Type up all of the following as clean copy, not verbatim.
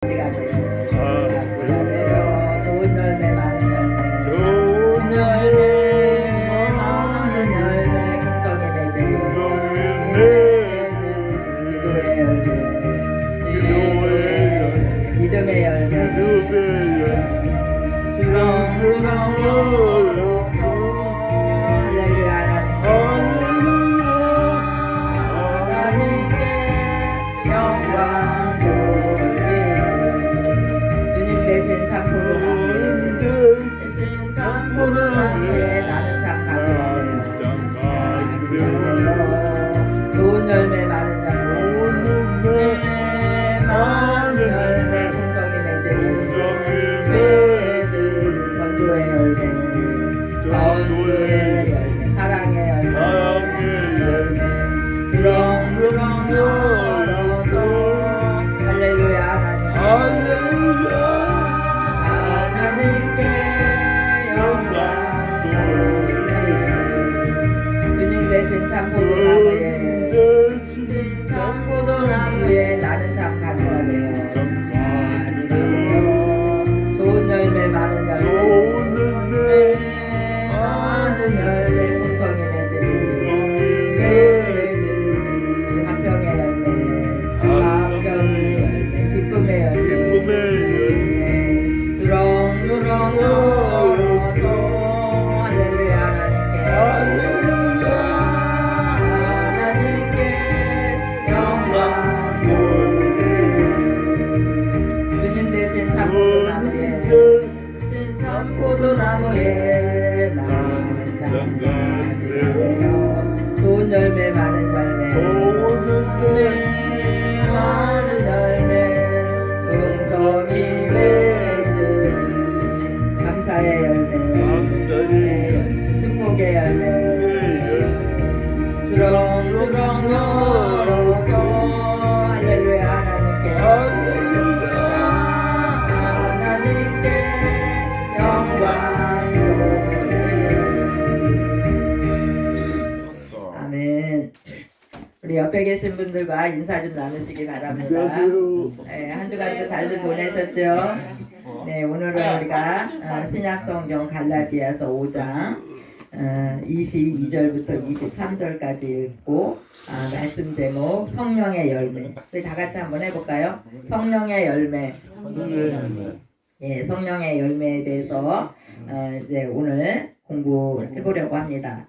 가지가 돼요. 가지가 돼요. 좋은 열매 많은 열매. 좋은 열매 많은 열매. 긍정의 맺음. 기도의 열매. 믿음의 열매. 주렁주렁 열어서 할렐루야 하나님께 영광 돌리리. 주님 대신 참 포도나무에 대신 참 포도나무에 나는 참 가져가네요. 좋은 열매 많은 열매 많은 열매 긍정의 맺음 전도의 열매 사랑의 열매 주렁주렁 열어서 할렐루야 하나님께 영광 돌리리. 주님 대신 참 포도나무에 나는 참 가져가네요. 좋은 열매 많은 열매 많은 열매 풍성이 맺으리. 화평의 열매 기쁨의 열매 주렁주렁 열어서 할렐루야 하나님께 영광 돌리리. 주님 대신 참 포도나무에 나는 참 가져가네요. 좋은 열매 많은 열매 많은 열매 풍성이 맺음 감사의 열매 축복의 열매 주렁주렁 열어서 할렐루야 하나님께 영광 돌리리. 아멘. 우리 옆에 계신 분들과 인사 좀 나누시기 바랍니다. 네, 한 주간도 잘들 보내셨죠? 네, 오늘은 우리가 신약성경 갈라디아서 5장 22절부터 23절까지 읽고 말씀 제목 성령의 열매. 우리 다 같이 한번 해볼까요? 성령의 열매. 예, 성령의 열매에 대해서 이제 오늘 공부해 보려고 합니다.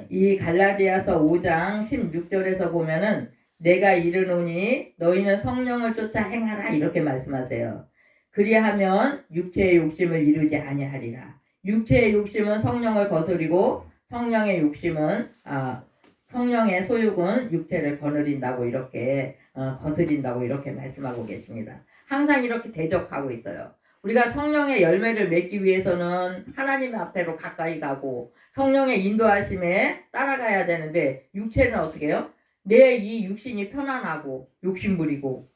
이 갈라디아서 5장 16절에서 보면은 내가 이르노니 너희는 성령을 쫓아 행하라 이렇게 말씀하세요. 그리하면 육체의 욕심을 이루지 아니하리라. 육체의 욕심은 성령을 거스리고 성령의 욕심은 성령의 소욕은 육체를 거느린다고 이렇게 거스린다고 이렇게 말씀하고 계십니다. 항상 이렇게 대적하고 있어요. 우리가 성령의 열매를 맺기 위해서는 하나님 앞에로 가까이 가고 성령의 인도하심에 따라가야 되는데 육체는 어떻게 해요? 내 이 육신이 편안하고 욕심부리고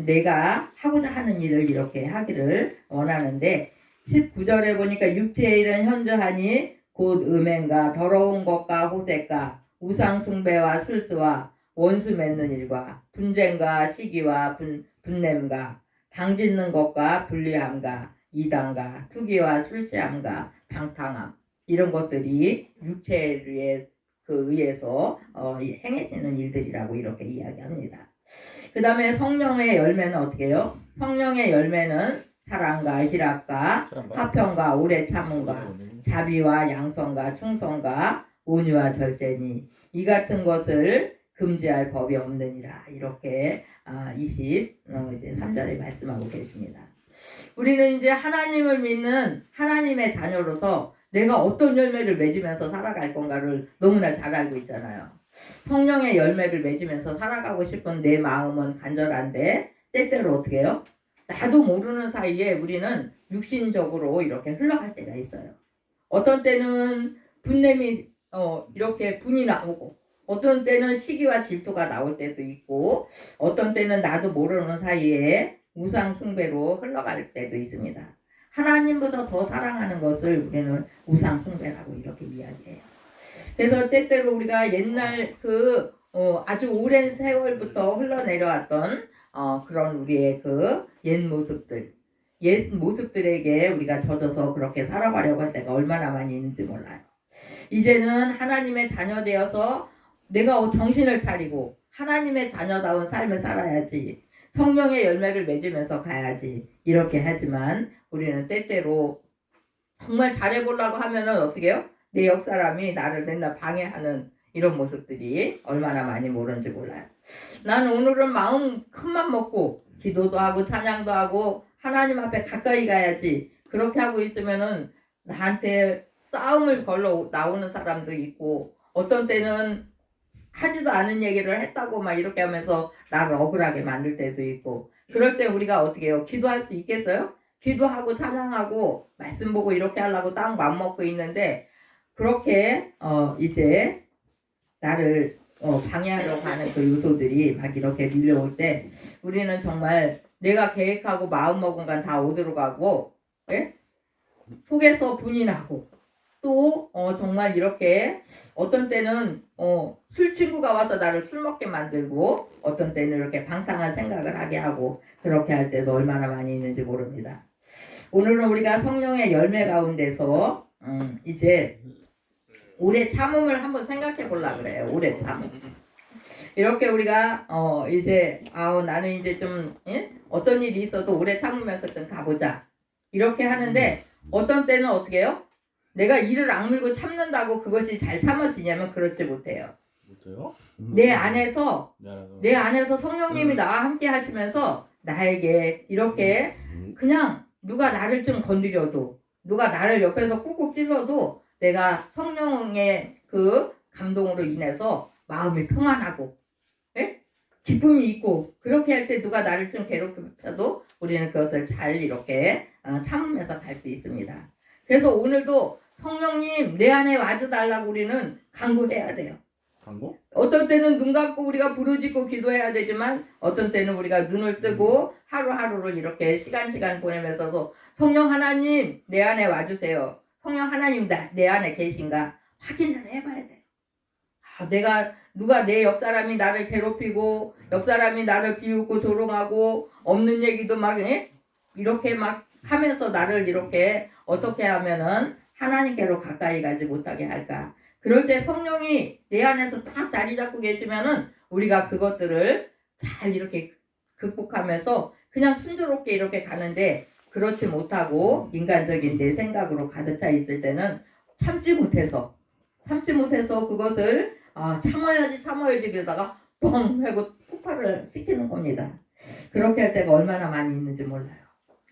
내가 하고자 하는 일을 이렇게 하기를 원하는데 19절에 보니까 육체의 일은 현저하니 곧 음행과 더러운 것과 호색과 우상 숭배와 술수와 원수 맺는 일과 분쟁과 시기와 분냄과 당짓는 것과 불리함과 이단과 투기와 술취함과 방탕함 이런 것들이 육체에 의해서 행해지는 일들이라고 이렇게 이야기합니다. 그 다음에 성령의 열매는 어떻게 해요? 성령의 열매는 사랑과 희락과 화평과 오래 참음과 자비와 양성과 충성과 온유와 절제니 이 같은 것을 금지할 법이 없느니라 이렇게 23절에 말씀하고 계십니다. 우리는 이제 하나님을 믿는 하나님의 자녀로서 내가 어떤 열매를 맺으면서 살아갈 건가를 너무나 잘 알고 있잖아요. 성령의 열매를 맺으면서 살아가고 싶은 내 마음은 간절한데 때때로 어떻게 해요? 나도 모르는 사이에 우리는 육신적으로 이렇게 흘러갈 때가 있어요. 어떤 때는 분냄이 이렇게 분이 나오고 어떤 때는 시기와 질투가 나올 때도 있고 어떤 때는 나도 모르는 사이에 우상 숭배로 흘러갈 때도 있습니다. 하나님보다 더 사랑하는 것을 우리는 우상 숭배라고 이렇게 이야기해요. 그래서 때때로 우리가 옛날 아주 오랜 세월부터 흘러내려왔던 그런 우리의 그 옛 모습들, 옛 모습들에게 우리가 젖어서 그렇게 살아가려고 할 때가 얼마나 많이 있는지 몰라요. 이제는 하나님의 자녀 되어서 내가 정신을 차리고 하나님의 자녀다운 삶을 살아야지, 성령의 열매를 맺으면서 가야지, 이렇게 하지만 우리는 때때로 정말 잘해보려고 하면은 어떻게 해요? 내 옆사람이 나를 맨날 방해하는 이런 모습들이 얼마나 많이 모르는지 몰라요. 나는 오늘은 마음 큰맘 먹고 기도도 하고 찬양도 하고 하나님 앞에 가까이 가야지, 그렇게 하고 있으면은 나한테 싸움을 걸러 나오는 사람도 있고, 어떤 때는 하지도 않은 얘기를 했다고 막 이렇게 하면서 나를 억울하게 만들 때도 있고, 그럴 때 우리가 어떻게 해요? 기도할 수 있겠어요? 기도하고 찬양하고 말씀 보고 이렇게 하려고 딱 맘먹고 있는데, 그렇게 이제 나를 방해하려고 하는 그 요소들이 막 이렇게 밀려올 때 우리는 정말 내가 계획하고 마음먹은 건 다 어디로 가고, 예? 속에서 분이 나고, 또 정말 이렇게 어떤 때는 술 친구가 와서 나를 술 먹게 만들고, 어떤 때는 이렇게 방탕한 생각을 하게 하고, 그렇게 할 때도 얼마나 많이 있는지 모릅니다. 오늘은 우리가 성령의 열매 가운데서 이제 오래 참음을 한번 생각해 보려고 그래요. 오래 참음. 이렇게 우리가 이제 나는 이제 좀 어떤 일이 있어도 오래 참으면서 좀 가보자, 이렇게 하는데, 어떤 때는 어떻게 해요? 내가 이를 악물고 참는다고 그것이 잘 참아지냐면 그렇지 못해요. 못해요? 내 안에서 성령님이 나와 함께 하시면서 나에게 이렇게 그냥 누가 나를 좀 건드려도, 누가 나를 옆에서 꾹꾹 찔러도 내가 성령의 그 감동으로 인해서 마음이 평안하고, 예? 기쁨이 있고, 그렇게 할 때 누가 나를 좀 괴롭혀도 우리는 그것을 잘 이렇게 참으면서 갈 수 있습니다. 그래서 오늘도 성령님 내 안에 와줘달라고 우리는 간구해야 돼요. 광고? 어떤 때는 눈 감고 우리가 부르짖고 기도해야 되지만, 어떤 때는 우리가 눈을 뜨고 하루하루를 이렇게 시간 보내면서도 성령 하나님 내 안에 와주세요, 성령 하나님 내 안에 계신가 확인을 해봐야 돼. 누가 내 옆사람이 나를 괴롭히고, 옆사람이 나를 비웃고 조롱하고, 없는 얘기도 막 이렇게 막 하면서 나를 이렇게 어떻게 하면은 하나님께로 가까이 가지 못하게 할까. 그럴 때 성령이 내 안에서 딱 자리 잡고 계시면은 우리가 그것들을 잘 이렇게 극복하면서 그냥 순조롭게 이렇게 가는데, 그렇지 못하고 인간적인 내 생각으로 가득 차 있을 때는 참지 못해서 그것을 참아야지 그러다가 뻥 하고 폭발을 시키는 겁니다. 그렇게 할 때가 얼마나 많이 있는지 몰라요.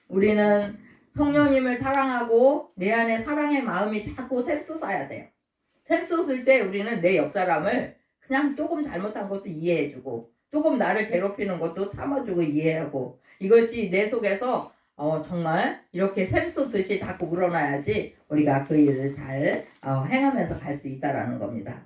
우리는 성령님을 사랑하고 내 안에 사랑의 마음이 자꾸 샘솟아야 돼요. 샘솟을 때 우리는 내 옆사람을 그냥 조금 잘못한 것도 이해해주고, 조금 나를 괴롭히는 것도 참아주고 이해하고, 이것이 내 속에서 정말 이렇게 샘솟듯이 자꾸 우러나야지 우리가 그 일을 잘 행하면서 갈 수 있다라는 겁니다.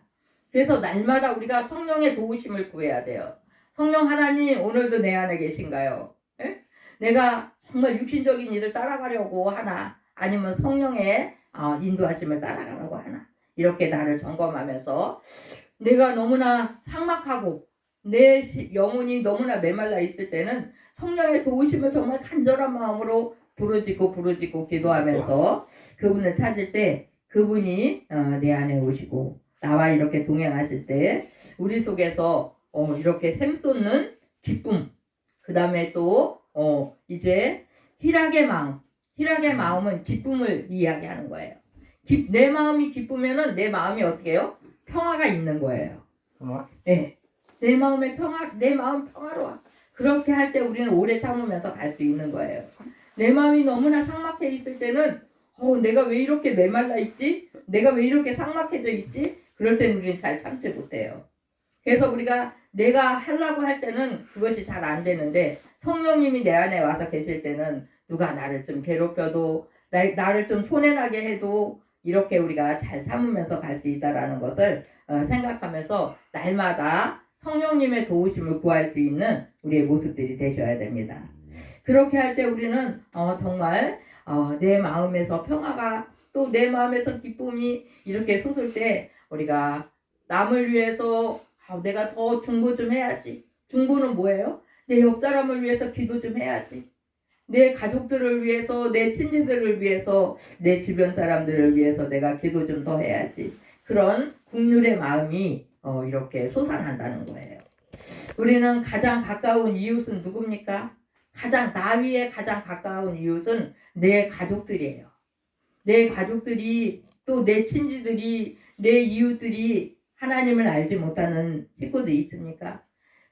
그래서 날마다 우리가 성령의 도우심을 구해야 돼요. 성령 하나님 오늘도 내 안에 계신가요? 에? 내가 정말 육신적인 일을 따라가려고 하나, 아니면 성령의 인도하심을 따라가려고 하나, 이렇게 나를 점검하면서 내가 너무나 삭막하고 내 영혼이 너무나 메말라 있을 때는 성령의 도우심을 정말 간절한 마음으로 부르짖고 기도하면서 그분을 찾을 때 그분이 내 안에 오시고 나와 이렇게 동행하실 때 우리 속에서 이렇게 샘솟는 기쁨, 그 다음에 또 이제 희락의 마음은 기쁨을 이야기하는 거예요. 내 마음이 기쁘면은 내 마음이 어떻게 해요? 평화가 있는 거예요. 네. 내 마음 평화로워. 그렇게 할 때 우리는 오래 참으면서 갈 수 있는 거예요. 내 마음이 너무나 삭막해 있을 때는 내가 왜 이렇게 메말라 있지? 내가 왜 이렇게 삭막해져 있지? 그럴 때는 우리는 잘 참지 못해요. 그래서 우리가 내가 하려고 할 때는 그것이 잘 안 되는데, 성령님이 내 안에 와서 계실 때는 누가 나를 좀 괴롭혀도 나를 좀 손해나게 해도 이렇게 우리가 잘 참으면서 갈 수 있다라는 것을 생각하면서 날마다 성령님의 도우심을 구할 수 있는 우리의 모습들이 되셔야 됩니다. 그렇게 할 때 우리는 정말 내 마음에서 평화가, 또 내 마음에서 기쁨이 이렇게 솟을 때 우리가 남을 위해서 내가 더 중보 좀 해야지. 중보는 뭐예요? 내 옆 사람을 위해서 기도 좀 해야지. 내 가족들을 위해서, 내 친지들을 위해서, 내 주변 사람들을 위해서 내가 기도 좀 더 해야지. 그런 국률의 마음이 이렇게 솟아난다는 거예요. 우리는 가장 가까운 이웃은 누굽니까? 나 위에 가장 가까운 이웃은 내 가족들이에요. 내 가족들이, 또 내 친지들이, 내 이웃들이 하나님을 알지 못하는 식구들이 있습니까?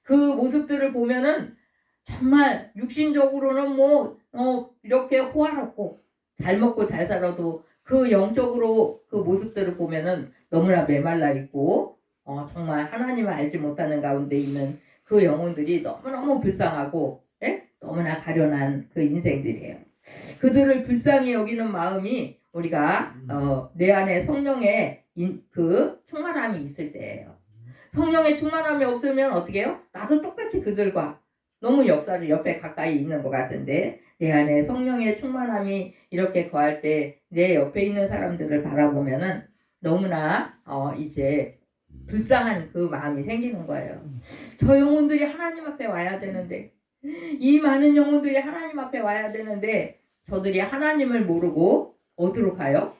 그 모습들을 보면은 정말 육신적으로는 이렇게 호화롭고 잘 먹고 잘 살아도 그 영적으로 그 모습들을 보면은 너무나 메말라 있고 정말 하나님을 알지 못하는 가운데 있는 그 영혼들이 너무너무 불쌍하고 너무나 가련한 그 인생들이에요. 그들을 불쌍히 여기는 마음이 우리가 내 안에 성령의 그 충만함이 있을 때예요. 성령의 충만함이 없으면 어떻게 해요? 나도 똑같이 그들과 너무 역사를 옆에 가까이 있는 것 같은데 내 안에 성령의 충만함이 이렇게 거할 때 내 옆에 있는 사람들을 바라보면은 너무나 이제 불쌍한 그 마음이 생기는 거예요. 저 영혼들이 하나님 앞에 와야 되는데, 이 많은 영혼들이 하나님 앞에 와야 되는데 저들이 하나님을 모르고 어디로 가요?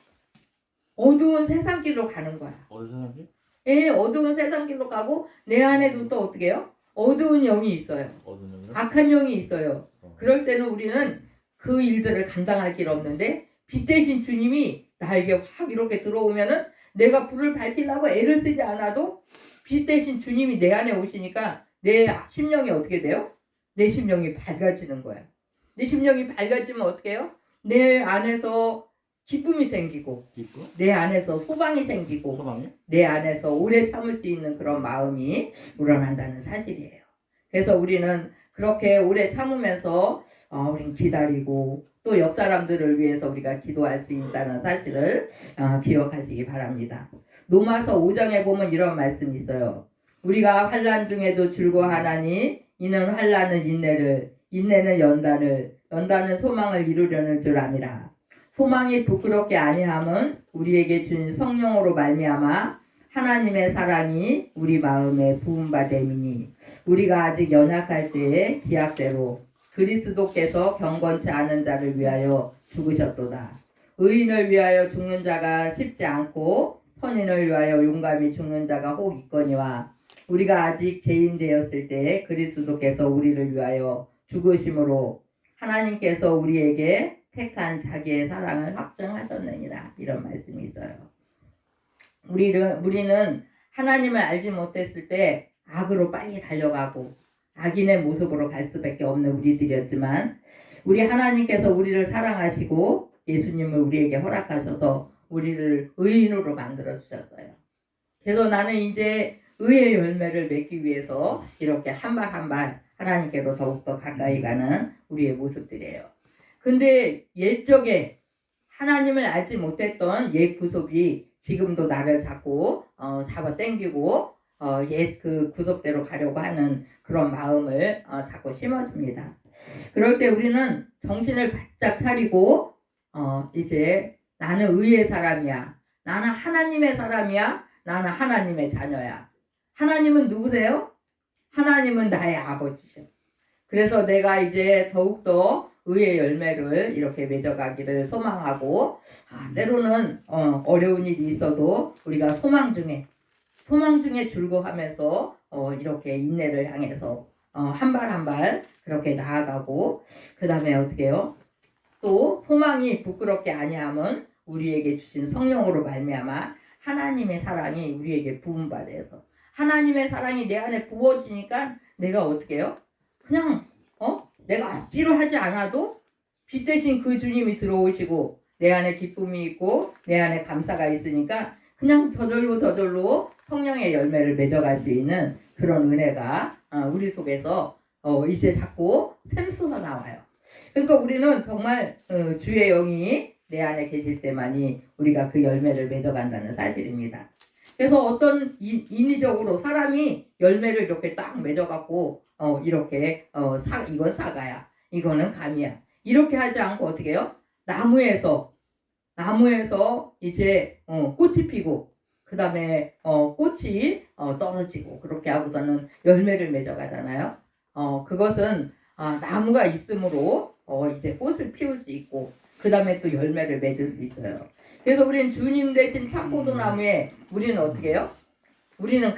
어두운 세상 길로 가는 거야. 어디 사람이? 예, 어두운 세상 길로 가고 내 안에도 또 어떻게 해요? 어두운 영이 있어요. 어디 사람이? 악한 영이 있어요. 그럴 때는 우리는 그 일들을 감당할 길 없는데 빛 대신 주님이 나에게 확 이렇게 들어오면은 내가 불을 밝히려고 애를 쓰지 않아도 빛 대신 주님이 내 안에 오시니까 내 심령이 어떻게 돼요? 내 심령이 밝아지는 거야. 내 심령이 밝아지면 어떻게 해요? 내 안에서 기쁨이 생기고 기뻐? 내 안에서 소망이 생기고 소망이? 내 안에서 오래 참을 수 있는 그런 마음이 우러난다는 사실이에요. 그래서 우리는 그렇게 오래 참으면서 우리는 기다리고 또 옆 사람들을 위해서 우리가 기도할 수 있다는 사실을 기억하시기 바랍니다. 로마서 5장에 보면 이런 말씀이 있어요. 우리가 환난 중에도 즐거워하나니 이는 환난은 인내를, 인내는 연단을, 연단은 소망을 이루려는 줄 암이라. 소망이 부끄럽게 아니함은 우리에게 준 성령으로 말미암아 하나님의 사랑이 우리 마음에 부음받음이니 우리가 아직 연약할 때에 기약대로 그리스도께서 경건치 않은 자를 위하여 죽으셨도다. 의인을 위하여 죽는 자가 쉽지 않고 선인을 위하여 용감히 죽는 자가 혹 있거니와 우리가 아직 죄인 되었을 때에 그리스도께서 우리를 위하여 죽으심으로 하나님께서 우리에게 택한 자기의 사랑을 확정하셨느니라. 이런 말씀이 있어요. 우리는 하나님을 알지 못했을 때 악으로 빨리 달려가고 악인의 모습으로 갈 수밖에 없는 우리들이었지만 우리 하나님께서 우리를 사랑하시고 예수님을 우리에게 허락하셔서 우리를 의인으로 만들어 주셨어요. 그래서 나는 이제 의의 열매를 맺기 위해서 이렇게 한 발 한 발 하나님께로 더욱더 가까이 가는 우리의 모습들이에요. 근데 옛적에 하나님을 알지 못했던 옛 구속이 지금도 나를 자꾸 잡아 당기고 옛 그 구속대로 가려고 하는 그런 마음을 자꾸 심어줍니다. 그럴 때 우리는 정신을 바짝 차리고 이제 나는 의의 사람이야. 나는 하나님의 사람이야. 나는 하나님의 자녀야. 하나님은 누구세요? 하나님은 나의 아버지죠. 그래서 내가 이제 더욱더 의의 열매를 이렇게 맺어가기를 소망하고 때로는 어려운 일이 있어도 우리가 소망 중에 즐거워하면서 이렇게 인내를 향해서 한 발 한 발 그렇게 나아가고 그 다음에 어떻게 해요? 또 소망이 부끄럽게 아니함은 우리에게 주신 성령으로 말미암아 하나님의 사랑이 우리에게 부음받아서 하나님의 사랑이 내 안에 부어지니까 내가 어떻게 해요? 그냥 내가 억지로 하지 않아도 빛 대신 그 주님이 들어오시고 내 안에 기쁨이 있고 내 안에 감사가 있으니까 그냥 저절로 성령의 열매를 맺어갈 수 있는 그런 은혜가 우리 속에서 이제 자꾸 샘솟아 나와요. 그러니까 우리는 정말 주의 영이 내 안에 계실 때만이 우리가 그 열매를 맺어간다는 사실입니다. 그래서 어떤 인위적으로 사람이 열매를 이렇게 딱 맺어갖고 이렇게 이건 사과야, 이거는 감이야 이렇게 하지 않고 어떻게 해요? 나무에서 이제 꽃이 피고 그 다음에 꽃이 떨어지고 그렇게 하고서는 열매를 맺어가잖아요. 그것은 나무가 있으므로 이제 꽃을 피울 수 있고 그 다음에 또 열매를 맺을 수 있어요. 그래서 우리는 주님 대신 참포도나무에 우리는 어떻게 해요? 우리는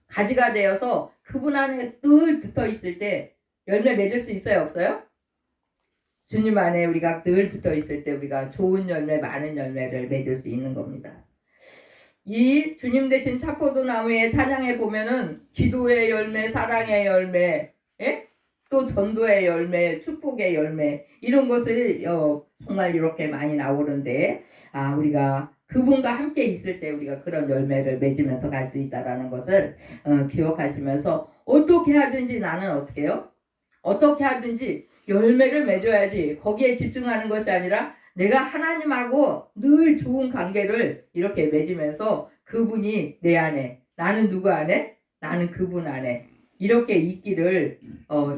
가지가 되어서 그분 안에 늘 붙어 있을 때 열매 맺을 수 있어요? 없어요? 주님 안에 우리가 늘 붙어 있을 때 우리가 좋은 열매, 많은 열매를 맺을 수 있는 겁니다. 이 주님 대신 참포도나무의 찬양에 보면은 기도의 열매, 사랑의 열매, 예? 또 전도의 열매, 축복의 열매 이런 것을 정말 이렇게 많이 나오는데 우리가 그분과 함께 있을 때 우리가 그런 열매를 맺으면서 갈 수 있다라는 것을 기억하시면서 어떻게 하든지 나는 어떻게 해요? 어떻게 하든지 열매를 맺어야지 거기에 집중하는 것이 아니라 내가 하나님하고 늘 좋은 관계를 이렇게 맺으면서 그분이 내 안에 나는 누구 안에? 나는 그분 안에 이렇게 있기를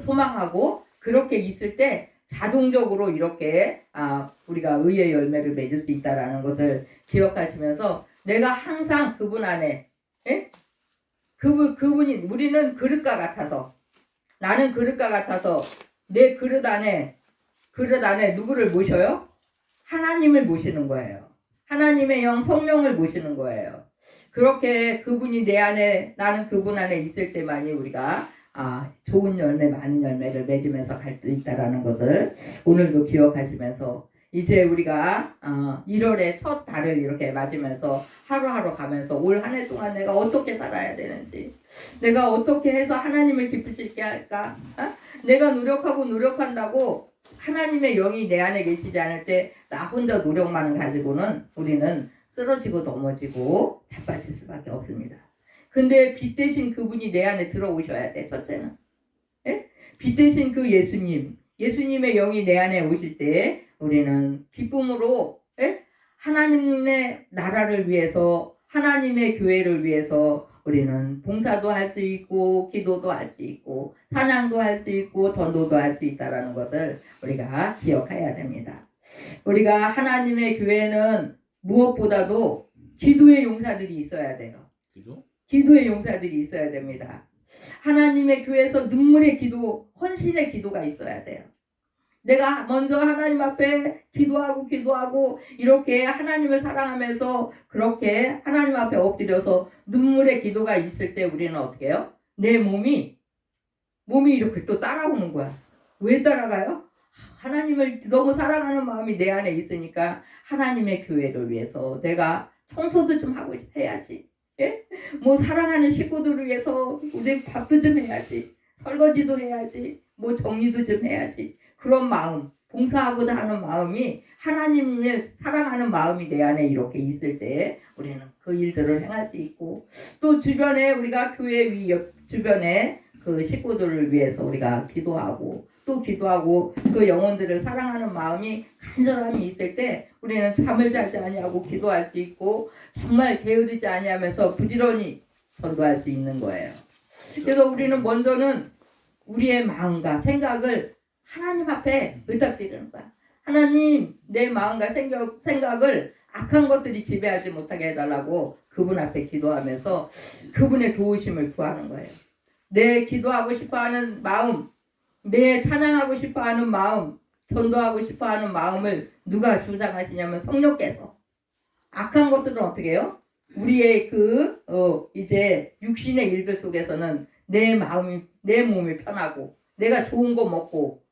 소망하고 그렇게 있을 때 자동적으로 이렇게 우리가 의의 열매를 맺을 수 있다라는 것을 기억하시면서 내가 항상 그분 안에 그분이 우리는 그릇과 같아서 나는 그릇과 같아서 내 그릇 안에 누구를 모셔요? 하나님을 모시는 거예요. 하나님의 영 성령을 모시는 거예요. 그렇게 그분이 내 안에 나는 그분 안에 있을 때만이 우리가 좋은 열매 많은 열매를 맺으면서 갈 수 있다라는 것을 오늘도 기억하시면서 이제 우리가 1월의 첫 달을 이렇게 맞으면서 하루하루 가면서 올 한 해 동안 내가 어떻게 살아야 되는지 내가 어떻게 해서 하나님을 기쁘시게 할까 내가 노력한다고 하나님의 영이 내 안에 계시지 않을 때 나 혼자 노력만을 가지고는 우리는 쓰러지고 넘어지고 자빠질 수밖에 없습니다. 근데 빛 대신 그분이 내 안에 들어오셔야 돼. 첫째는 빛 대신 그 예수님의 영이 내 안에 오실 때 우리는 기쁨으로 하나님의 나라를 위해서 하나님의 교회를 위해서 우리는 봉사도 할 수 있고 기도도 할 수 있고 찬양도 할 수 있고 전도도 할 수 있다라는 것을 우리가 기억해야 됩니다. 우리가 하나님의 교회는 무엇보다도 기도의 용사들이 있어야 돼요. 기도의 용사들이 있어야 됩니다. 하나님의 교회에서 눈물의 기도, 헌신의 기도가 있어야 돼요. 내가 먼저 하나님 앞에 기도하고 이렇게 하나님을 사랑하면서 그렇게 하나님 앞에 엎드려서 눈물의 기도가 있을 때 우리는 어떻게 해요? 내 몸이 이렇게 또 따라오는 거야. 왜 따라가요? 하나님을 너무 사랑하는 마음이 내 안에 있으니까 하나님의 교회를 위해서 내가 청소도 좀 하고 해야지. 뭐 사랑하는 식구들을 위해서 우리 밥도 좀 해야지. 설거지도 해야지. 뭐 정리도 좀 해야지. 그런 마음, 봉사하고자 하는 마음이 하나님을 사랑하는 마음이 내 안에 이렇게 있을 때 우리는 그 일들을 행할 수 있고 또 주변에 우리가 교회 주변에 그 식구들을 위해서 우리가 기도하고 또 기도하고 그 영혼들을 사랑하는 마음이 간절함이 있을 때 우리는 잠을 자지 아니하고 기도할 수 있고 정말 게으르지 아니하면서 부지런히 전도할 수 있는 거예요. 그래서 우리는 먼저는 우리의 마음과 생각을 하나님 앞에 의탁드리는 거야. 하나님 내 마음과 생각을 악한 것들이 지배하지 못하게 해달라고 그분 앞에 기도하면서 그분의 도우심을 구하는 거예요. 내 기도하고 싶어하는 마음, 내 찬양하고 싶어하는 마음, 전도하고 싶어하는 마음을 누가 주장하시냐면 성령께서. 악한 것들은 어떻게 해요? 우리의 이제 육신의 일들 속에서는 내 몸이 편하고 내가 좋은 거 먹고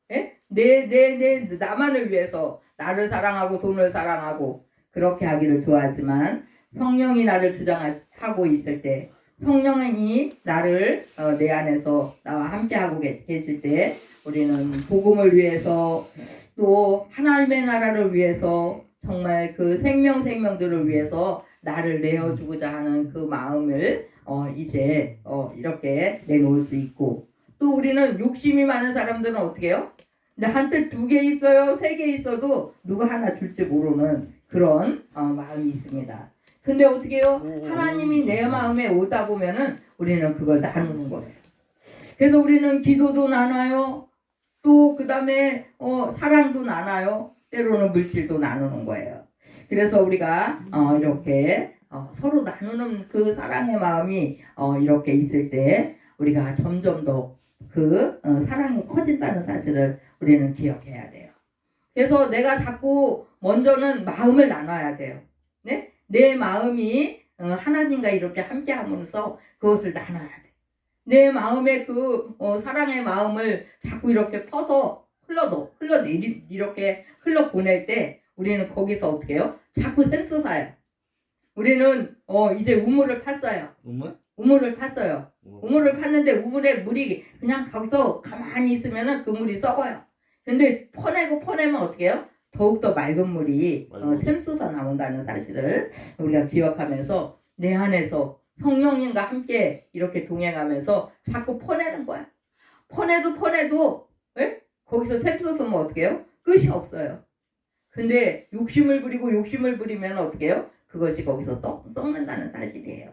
나만을 위해서 나를 사랑하고 돈을 사랑하고 그렇게 하기를 좋아하지만 성령이 나를 주장하고 있을 때 성령이 나를 내 안에서 나와 함께하고 계실 때 우리는 복음을 위해서 또 하나님의 나라를 위해서 정말 그 생명들을 위해서 나를 내어주고자 하는 그 마음을 이제 이렇게 내놓을 수 있고 또 우리는 욕심이 많은 사람들은 어떻게 해요? 한테 2개 있어요, 3개 있어도 누가 하나 줄지 모르는 그런 마음이 있습니다. 근데 어떻게 해요? 하나님이 내 마음에 오다 보면은 우리는 그걸 나누는 거예요. 그래서 우리는 기도도 나눠요. 또 그 다음에 사랑도 나눠요. 때로는 물질도 나누는 거예요. 그래서 우리가 이렇게 서로 나누는 그 사랑의 마음이 이렇게 있을 때 우리가 점점 더 사랑이 커진다는 사실을 우리는 기억해야 돼요. 그래서 내가 자꾸 먼저는 마음을 나눠야 돼요. 네? 내 마음이 하나님과 이렇게 함께하면서 그것을 나눠야 돼. 내 마음의 사랑의 마음을 자꾸 이렇게 퍼서 이렇게 흘러보낼 때 우리는 거기서 어떻게 해요? 자꾸 샘솟아요. 우리는 이제 우물을 팠어요. 우물을 팠어요. 우물을 팠는데 우물에 물이 그냥 거기서 가만히 있으면은 그 물이 썩어요. 근데 퍼내면 어떻게 해요? 더욱더 맑은 물이 샘솟아 나온다는 사실을 우리가 기억하면서 내 안에서 성령님과 함께 이렇게 동행하면서 자꾸 퍼내는 거야. 퍼내도 에? 거기서 샘솟으면 어떻게 해요? 끝이 없어요. 근데 욕심을 부리면 어떻게 해요? 그것이 거기서 썩는다는 사실이에요.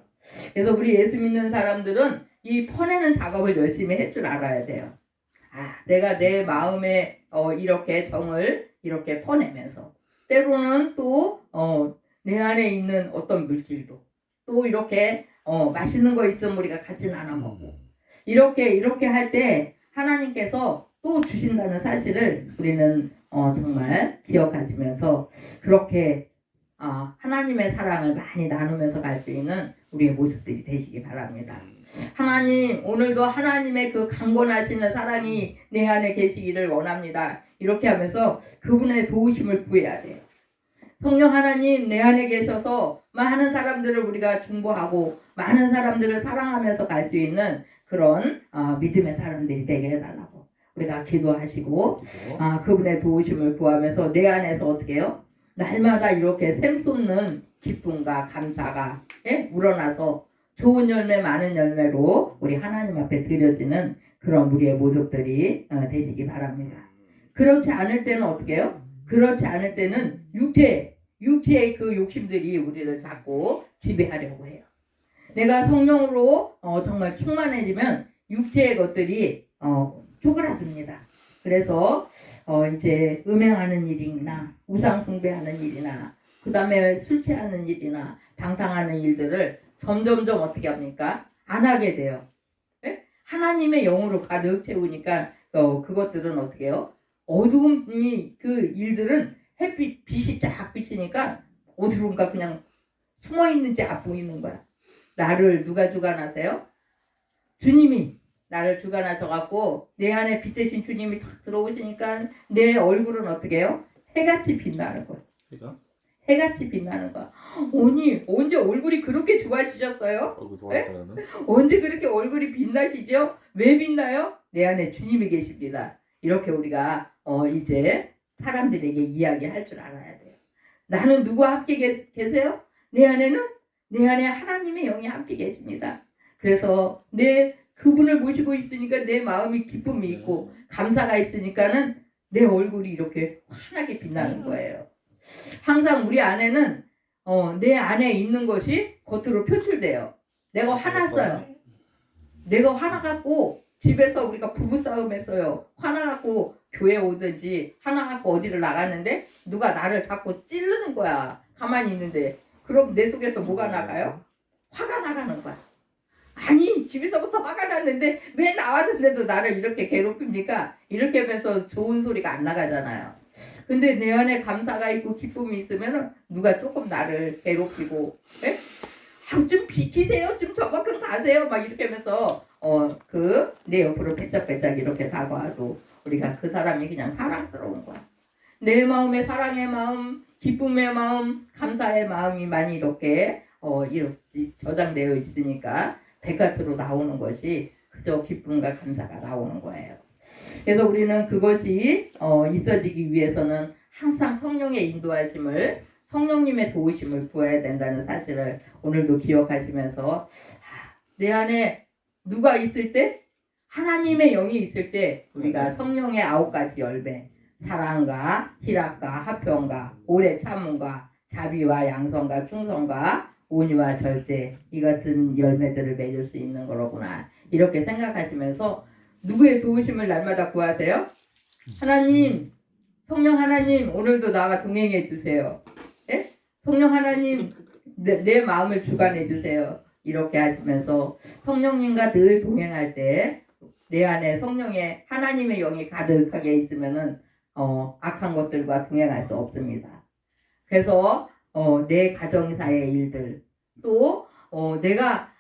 그래서 우리 예수 믿는 사람들은 이 퍼내는 작업을 열심히 할 줄 알아야 돼요. 내가 내 마음에 이렇게 정을 이렇게 퍼내면서 때로는 또 내 안에 있는 어떤 물질도 또 이렇게 맛있는 거 있으면 우리가 같이 나눠 먹고 이렇게 할 때 하나님께서 또 주신다는 사실을 우리는 정말 기억하시면서 그렇게 하나님의 사랑을 많이 나누면서 갈 수 있는 우리의 모습들이 되시기 바랍니다. 하나님, 오늘도 하나님의 그 강권하시는 사랑이 내 안에 계시기를 원합니다. 이렇게 하면서 그분의 도우심을 구해야 돼요. 성령 하나님 내 안에 계셔서 많은 사람들을 우리가 중보하고 많은 사람들을 사랑하면서 갈 수 있는 그런 믿음의 사람들이 되게 해달라고 우리가 기도하시고 그분의 도우심을 구하면서 내 안에서 어떻게 해요? 날마다 이렇게 샘솟는 기쁨과 감사가 우러나서 좋은 열매 많은 열매로 우리 하나님 앞에 드려지는 그런 우리의 모습들이 되시기 바랍니다. 그렇지 않을 때는 어떻게 해요? 그렇지 않을 때는 육체의 그 욕심들이 우리를 자꾸 지배하려고 해요. 내가 성령으로 정말 충만해지면 육체의 것들이 쪼그라듭니다. 그래서 이제 음행하는 일이나 우상 숭배하는 일이나 그 다음에 술 취하는 일이나 방탕하는 일들을 점점점 어떻게 합니까? 안 하게 돼요. 네? 하나님의 영으로 가득 채우니까 그것들은 어떻게 해요? 어두움이 그 일들은 빛이 쫙 비치니까 어디론가 그냥 숨어 있는지 안 보이는 거야. 나를 누가 주관하세요? 주님이 나를 주관하셔갖고 내 안에 빛 대신 주님이 탁 들어오시니까 내 얼굴은 어떻게 해요? 해같이 빛나는 거야. 해같이 빛나는 거야. 언제 얼굴이 그렇게 좋아지셨어요? 언제 그렇게 얼굴이 빛나시죠? 왜 빛나요? 내 안에 주님이 계십니다. 이렇게 우리가 이제 사람들에게 이야기할 줄 알아야 돼요. 나는 누구와 함께 계세요? 내 안에 하나님의 영이 함께 계십니다. 그래서 그분을 모시고 있으니까 내 마음이 기쁨이 있고 감사가 있으니까는 내 얼굴이 이렇게 환하게 빛나는 거예요. 항상 우리 안에는 내 안에 있는 것이 겉으로 표출돼요. 내가 화났어요. 내가 화나갖고 집에서 우리가 부부싸움 했어요. 화나갖고 교회 오든지 화나갖고 어디를 나갔는데 누가 나를 자꾸 찌르는 거야. 가만히 있는데. 그럼 내 속에서 뭐가 나가요? 화가 나가는 거야. 아니 집에서부터 화가 났는데 왜 나왔는데도 나를 이렇게 괴롭힙니까? 이렇게 하면서 좋은 소리가 안 나가잖아요. 근데 내 안에 감사가 있고 기쁨이 있으면 누가 조금 나를 괴롭히고 좀 비키세요. 좀 저만큼 가세요. 막 이렇게 하면서 내 옆으로 배짝배짝 이렇게 다가와도 우리가 그 사람이 그냥 사랑스러운 거야. 내 마음에 사랑의 마음, 기쁨의 마음, 감사의 마음이 많이 이렇게 저장되어 있으니까 바깥으로 나오는 것이 그저 기쁨과 감사가 나오는 거예요. 그래서 우리는 그것이 있어지기 위해서는 항상 성령의 인도하심을 성령님의 도우심을 구해야 된다는 사실을 오늘도 기억하시면서 내 안에 누가 있을 때 하나님의 영이 있을 때 우리가 성령의 9가지 열매 사랑과 희락과 화평과 오래 참음과 자비와 양성과 충성과 온유와 절제 이 같은 열매들을 맺을 수 있는 거로구나 이렇게 생각하시면서 누구의 도우심을 날마다 구하세요? 하나님, 성령 하나님 오늘도 나와 동행해 주세요. 네? 성령 하나님 내 마음을 주관해 주세요. 이렇게 하시면서 성령님과 늘 동행할 때 내 안에 성령의 하나님의 영이 가득하게 있으면은 악한 것들과 동행할 수 없습니다. 그래서 내 가정사의 일들 또 내가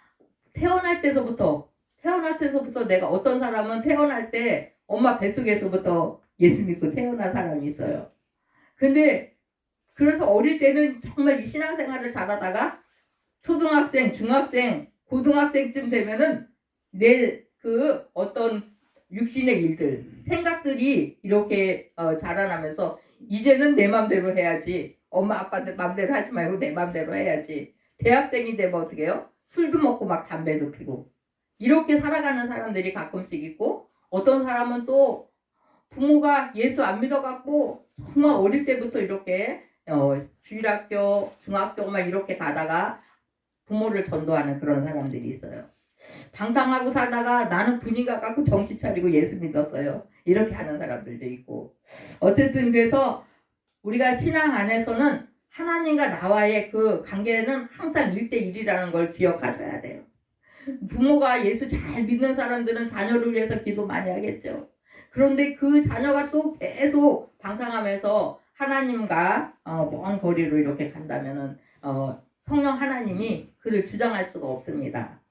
태어날 때서부터 내가 어떤 사람은 태어날 때 엄마 뱃속에서부터 예수 믿고 태어난 사람이 있어요. 근데 그래서 어릴 때는 정말 이 신앙생활을 잘하다가 초등학생, 중학생, 고등학생쯤 되면은 내 그 어떤 육신의 일들, 생각들이 이렇게 자라나면서 이제는 내 맘대로 해야지. 엄마 아빠들 맘대로 하지 말고 내 맘대로 해야지. 대학생이 되면 어떻게 해요? 술도 먹고 막 담배도 피고 이렇게 살아가는 사람들이 가끔씩 있고 어떤 사람은 또 부모가 예수 안 믿어갖고 정말 어릴 때부터 이렇게 주일학교, 중학교 막 이렇게 가다가 부모를 전도하는 그런 사람들이 있어요. 방탕하고 살다가 나는 분위기가 갖고 정신 차리고 예수 믿었어요. 이렇게 하는 사람들도 있고 어쨌든 그래서 우리가 신앙 안에서는 하나님과 나와의 그 관계는 항상 1대1이라는 걸 기억하셔야 돼요. 부모가 예수 잘 믿는 사람들은 자녀를 위해서 기도 많이 하겠죠. 그런데 그 자녀가 또 계속 방탕하면서 하나님과 먼 거리로 이렇게 간다면은 성령 하나님이 그를 주장할 수가 없습니다.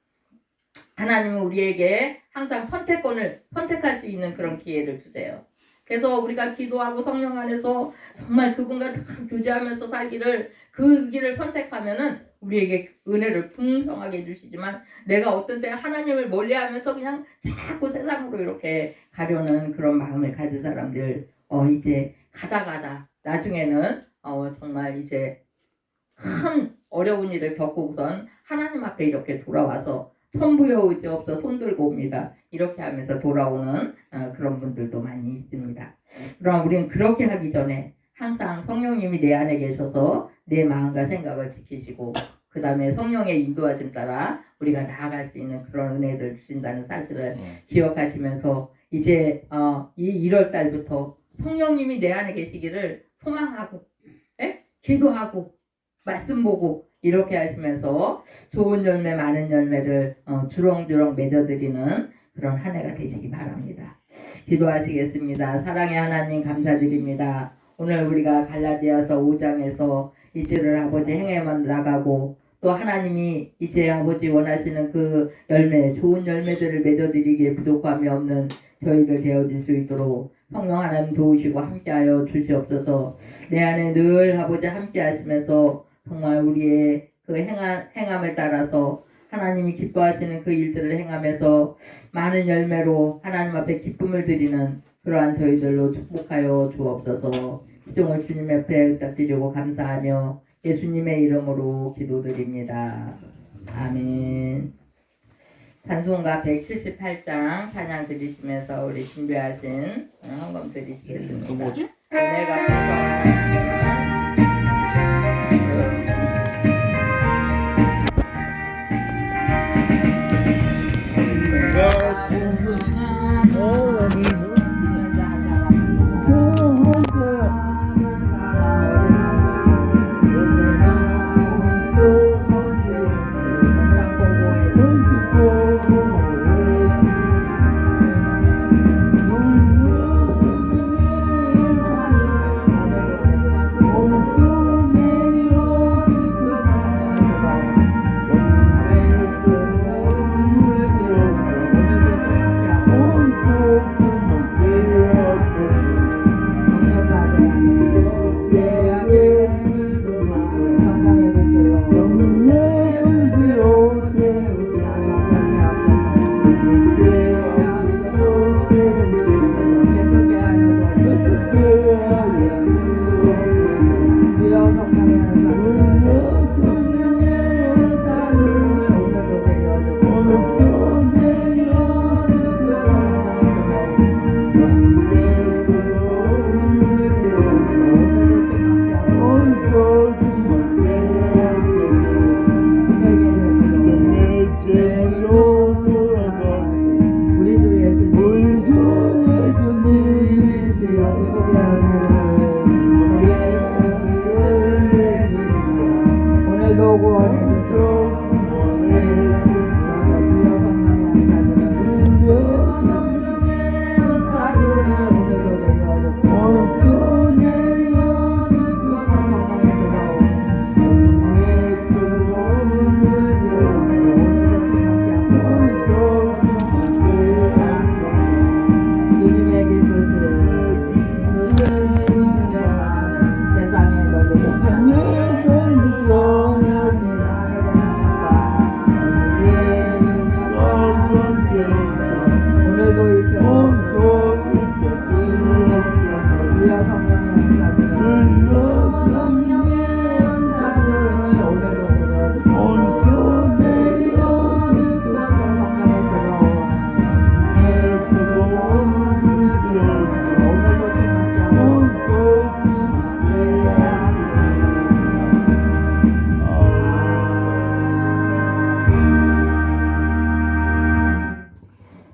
하나님은 우리에게 항상 선택권을 선택할 수 있는 그런 기회를 주세요. 그래서 우리가 기도하고 성령 안에서 정말 그분과 다 교제하면서 살기를 그 길을 선택하면은 우리에게 은혜를 풍성하게 해주시지만 내가 어떤 때 하나님을 멀리하면서 그냥 자꾸 세상으로 이렇게 가려는 그런 마음을 가진 사람들 이제 가다 나중에는 정말 이제 큰 어려운 일을 겪고선 하나님 앞에 이렇게 돌아와서 천부여 의지 없어 손들고 옵니다. 이렇게 하면서 돌아오는 그런 분들도 많이 있습니다. 그럼 우리는 그렇게 하기 전에 항상 성령님이 내 안에 계셔서 내 마음과 생각을 지키시고 그 다음에 성령의 인도하심 따라 우리가 나아갈 수 있는 그런 은혜를 주신다는 사실을 기억하시면서 이제 이 1월 달부터 성령님이 내 안에 계시기를 소망하고 기도하고 말씀 보고 이렇게 하시면서 좋은 열매 많은 열매를 주렁주렁 맺어드리는 그런 한 해가 되시기 바랍니다. 기도하시겠습니다. 사랑의 하나님 감사드립니다. 오늘 우리가 갈라디아서 5장에서 이제를 아버지 행해만 나가고 또 하나님이 이제 아버지 원하시는 그 열매 좋은 열매들을 맺어드리기에 부족함이 없는 저희들 되어질 수 있도록 성령 하나님 도우시고 함께하여 주시옵소서. 내 안에 늘 아버지 함께 하시면서 정말 우리의 그 행함을 따라서 하나님이 기뻐하시는 그 일들을 행하면서 많은 열매로 하나님 앞에 기쁨을 드리는 그러한 저희들로 축복하여 주옵소서. 기종을 주님 앞에 부탁드리고 감사하며 예수님의 이름으로 기도드립니다. 아멘. 찬송가 178장 찬양 드리시면서 우리 준비하신 헌금 드리시겠습니다. 뭐지? 은혜가 풍성하다. 오늘도 성령의 은사를 오늘도 내려 성령의 들어와 오늘도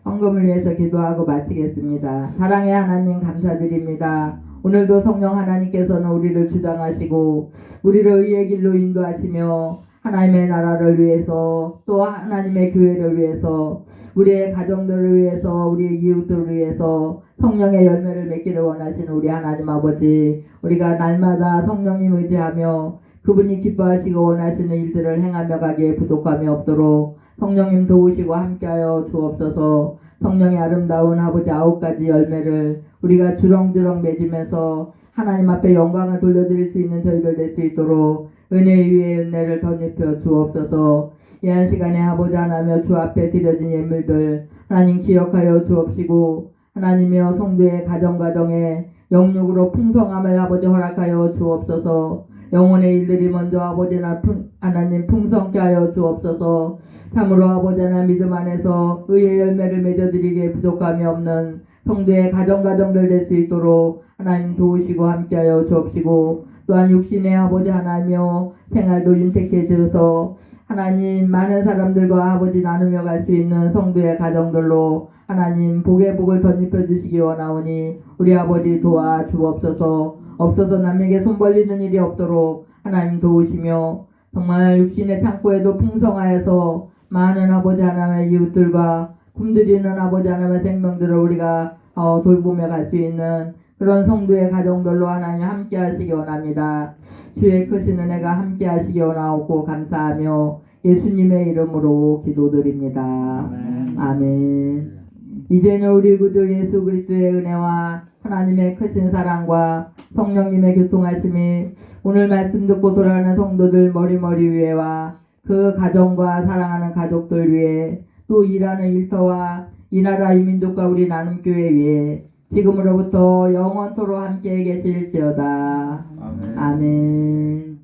헌금을 위해서 기도하고 마치겠습니다. 사랑의 하나님 감사드립니다. 오늘도 성령 하나님께서는 우리를 주장하시고 우리를 의의 길로 인도하시며 하나님의 나라를 위해서 또 하나님의 교회를 위해서 우리의 가정들을 위해서 우리의 이웃들을 위해서 성령의 열매를 맺기를 원하시는 우리 하나님 아버지, 우리가 날마다 성령님 의지하며 그분이 기뻐하시고 원하시는 일들을 행하며 가기에 부족함이 없도록 성령님 도우시고 함께하여 주옵소서. 성령의 아름다운 아버지 9가지 열매를 우리가 주렁주렁 맺으면서 하나님 앞에 영광을 돌려드릴 수 있는 저희들 될 수 있도록 은혜 위에 은혜를 덧입혀 주옵소서. 이한 시간에 아버지 하나며 주 앞에 드려진 예물들 하나님 기억하여 주옵시고 하나님이여 성도의 가정에 영육으로 풍성함을 아버지 허락하여 주옵소서. 영혼의 일들이 먼저 아버지 하나님 풍성케 하여 주옵소서. 참으로 아버지 하나님 믿음 안에서 의의 열매를 맺어드리기에 부족함이 없는 성도의 가정들 될 수 있도록 하나님 도우시고 함께하여 주옵시고 또한 육신의 아버지 하나님이여 생활도 윤택해 주셔서 하나님 많은 사람들과 아버지 나누며 갈 수 있는 성도의 가정들로 하나님 복의 복을 덧입혀 주시기 원하오니 우리 아버지 도와 주옵소서. 없어서 남에게 손 벌리는 일이 없도록 하나님 도우시며 정말 육신의 창고에도 풍성하여서 많은 아버지 하나님의 이웃들과 굶주리는 아버지 하나님의 생명들을 우리가 돌보며 갈 수 있는 그런 성도의 가정들로 하나님 함께 하시기 원합니다. 주의 크신 은혜가 함께 하시기 원하옵고 감사하며 예수님의 이름으로 기도드립니다. 아멘. 이제는 우리 구주 예수 그리스도의 은혜와 하나님의 크신 사랑과 성령님의 교통하심이 오늘 말씀 듣고 돌아가는 성도들 머리 위에와 그 가정과 사랑하는 가족들 위에 또 일하는 일터와 이 나라 이 민족과 우리 나눔교회 위에 지금으로부터 영원토록 함께 계실지어다. 아멘. 아멘.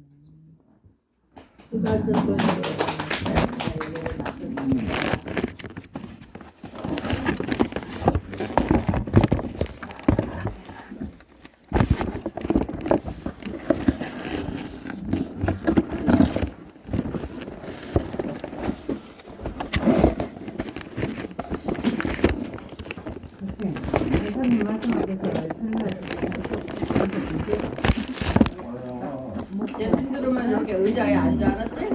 수고하셨어요. 선생님 말씀하셔서 내 힘들으면 이렇게 의자에 앉아 알았지?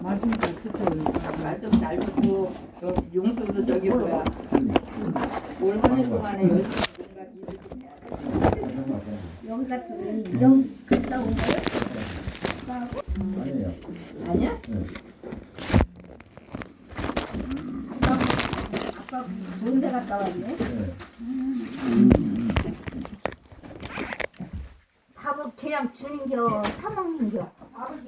말씀 잘 듣고 말씀 잘 듣고 용수도 저기 뭐야 올 한 해 동안에 열심히 뭔가 일을 좀 해야 돼. 여기가 영 갔다 온 거예요? 아니에요. 아니야? 아까 좋은 데 갔다 왔네. 밥을 그냥 주는겨, 사 먹는겨.